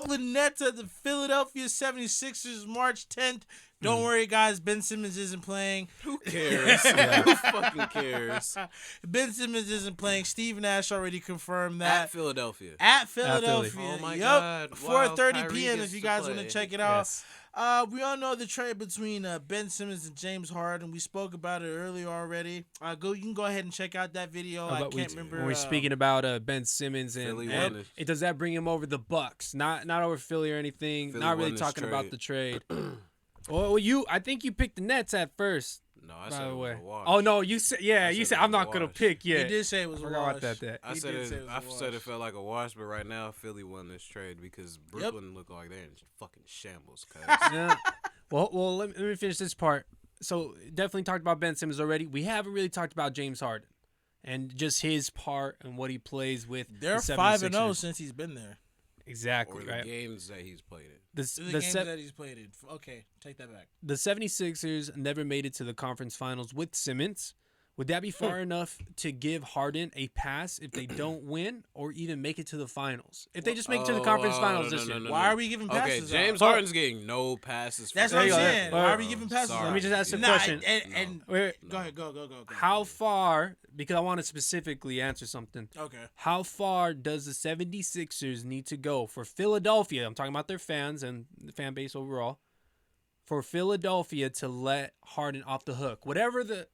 Brooklyn Nets at the Philadelphia 76ers March 10th. Don't worry, guys. Ben Simmons isn't playing. Who cares? Who fucking cares? Ben Simmons isn't playing. Steve Nash already confirmed that. At Philadelphia. At Philadelphia. Oh, my Yep. God. Wow, 4:30 Kyrie p.m. gets if you to guys play. want to check it out. Yes. We all know the trade between Ben Simmons and James Harden. We spoke about it earlier already. You can go ahead and check out that video. I can't remember. When we're speaking about Ben Simmons and does that bring him over the Bucks? Not over Philly or anything. Philly Not really won this talking about trade. the trade. I think you picked the Nets at first. No, I By said the it was way. a wash. Oh no, you said said you said it I'm was a not gonna wash. pick He yet. did say it was I a forgot wash. about that. I said it felt like a wash, but right now Philly won this trade because Brooklyn looked like they're in fucking shambles. Yeah. Well, let me finish this part. So definitely talked about Ben Simmons already. We haven't really talked about James Harden and just his part and what he plays with. They're the 5-0 76ers. since he's been there. Exactly Or the right. games that he's played in. The games that he's played in. Okay, take that back. The 76ers never made it to the conference finals with Simmons. Would that be far enough to give Harden a pass if they don't win or even make it to the finals? If they just make it to the conference finals this year. Why are we giving passes Okay, James out? Harden's getting no passes. That's for what I'm There you go. saying. Well, Why are we giving passes sorry. out? Let me just ask a Nah, question. And Wait, go ahead. Go. how far, because I want to specifically answer something. Okay. How far does the 76ers need to go for Philadelphia? I'm talking about their fans and the fan base overall. For Philadelphia to let Harden off the hook. Whatever the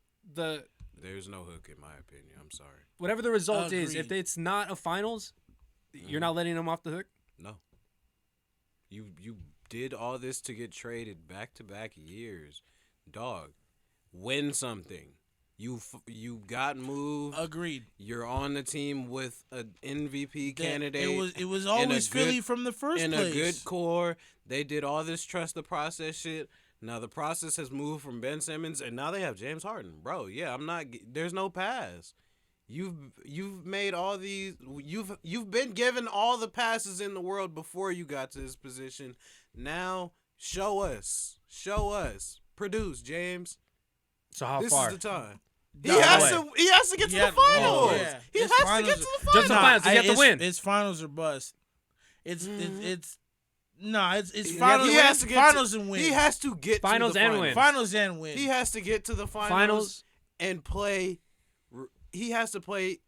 There's no hook in my opinion. I'm sorry. whatever the result is, if Agreed. it's not a finals, you're not letting him off the hook? No. You did all this to get traded back-to-back years. Dog, win something. You got moved. Agreed. You're on the team with an MVP candidate. It was always Philly from the first in place. a good core. They did all this trust the process shit. Now the process has moved from Ben Simmons, and now they have James Harden, bro. Yeah, I'm not. There's no pass. You've made all these. You've been given all the passes in the world before you got to this position. Now show us. Produce, James. So how This far? is the time. No, He has way. to get to the finals. yeah. He It's has to finals get to the finals. Just the finals. You have to it's, win. It's finals or bust. It's He finals. has to get finals to, and win. He has to get Finals to the and finals. win. Finals and win. He has to get to the finals and play. He has to play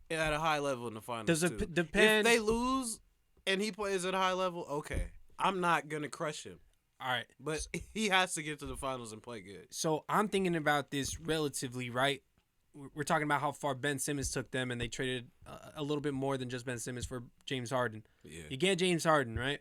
at a high level in the finals. Does it too. depend? If they lose and he plays at a high level, okay, I'm not gonna crush him, All right. but he has to get to the finals and play good. So I'm thinking about this relatively, right? We're talking about how far Ben Simmons took them, and they traded a little bit more than just Ben Simmons for James Harden. Yeah. You get James Harden, right?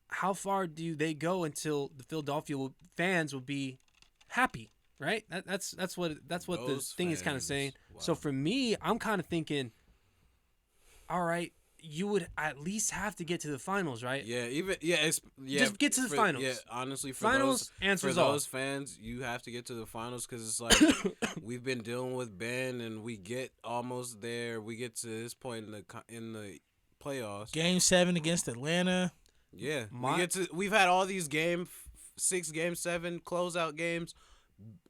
How far do they go until the Philadelphia fans will be happy, right? That's what Those the thing is kind of fans, saying. wow. So for me, I'm kind of thinking, all right, you would at least have to get to the finals, right? Yeah, Just get to the finals. Yeah, honestly, for Finals those, answers for all. those fans, you have to get to the finals because it's like we've been dealing with Ben, and we get almost there. We get to this point in the playoffs. Game 7 against Atlanta. Yeah, My- we've had all these game 6, game 7 closeout games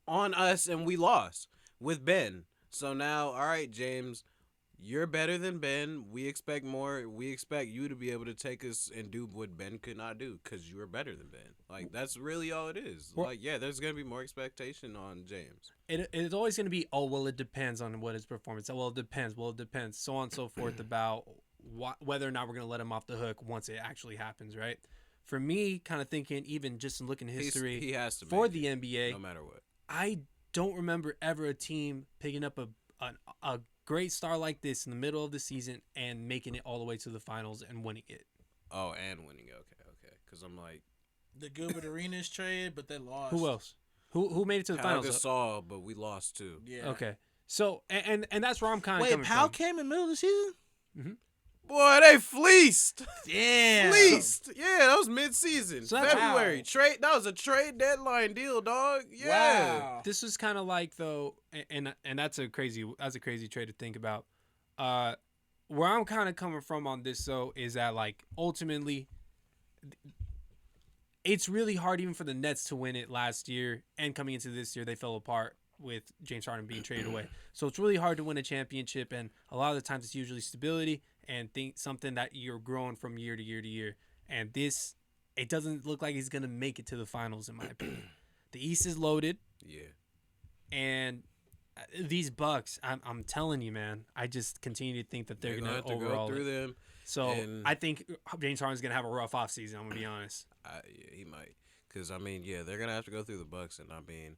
on us, and we lost with Ben. So now, all right, James. You're better than Ben. We expect more. We expect you to be able to take us and do what Ben could not do because you are better than Ben. Like, that's really all it is. Well- Like, yeah, there's going to be more expectation on James. It's always going to be, oh, well, it depends on what his performance. Well, it depends, so on and so forth about whether or not we're going to let him off the hook once it actually happens, right? For me, kind of thinking, even just in looking at history He has to for make the it, NBA, no matter what. I don't remember ever a team picking up a great star like this in the middle of the season and making it all the way to the finals and winning it. Oh, and winning. Okay. Because I'm like, The Gilbert Arenas trade, but they lost. Who else? Who made it to the Pau finals? Gasol, but we lost too. Yeah. Okay. So, and that's where I'm kind of Wait, coming Powell from. came in the middle of the season? Boy, they fleeced. Damn. Fleeced. Yeah, that was mid-season. So that's- February. Wow. Trade. That was a trade deadline deal, dog. Yeah. Wow. This is kind of like, though, and that's a crazy trade to think about. Where I'm kind of coming from on this, though, is that, like, ultimately, it's really hard even for the Nets to win it last year, and coming into this year, they fell apart with James Harden being traded away. So it's really hard to win a championship, and a lot of the times it's usually stability and think something that you're growing from year to year to year. And this, it doesn't look like he's gonna make it to the finals, in my opinion. The East is loaded. Yeah. And these Bucks, I'm telling you, man, I just continue to think that they're gonna have to overall go through them. So I think James Harden's gonna have a rough offseason. I'm gonna be honest. Yeah, he might, because I mean, yeah, they're gonna have to go through the Bucks, and I mean,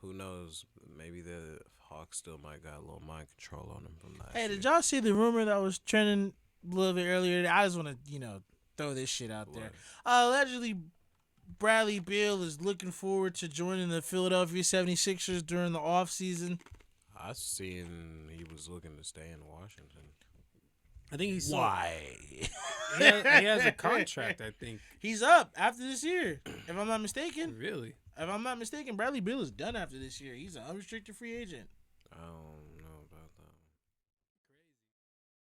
who knows? Maybe the Hawks still might got a little mind control on them from last year. Hey, did y'all see the rumor that was trending a little bit earlier? I just want to, throw this shit out there. Allegedly, Bradley Beal is looking forward to joining the Philadelphia 76ers during the offseason. I seen he was looking to stay in Washington. I think he's why he has a contract. I think he's up after this year, if I'm not mistaken. Really? If I'm not mistaken, Bradley Beal is done after this year. He's an unrestricted free agent.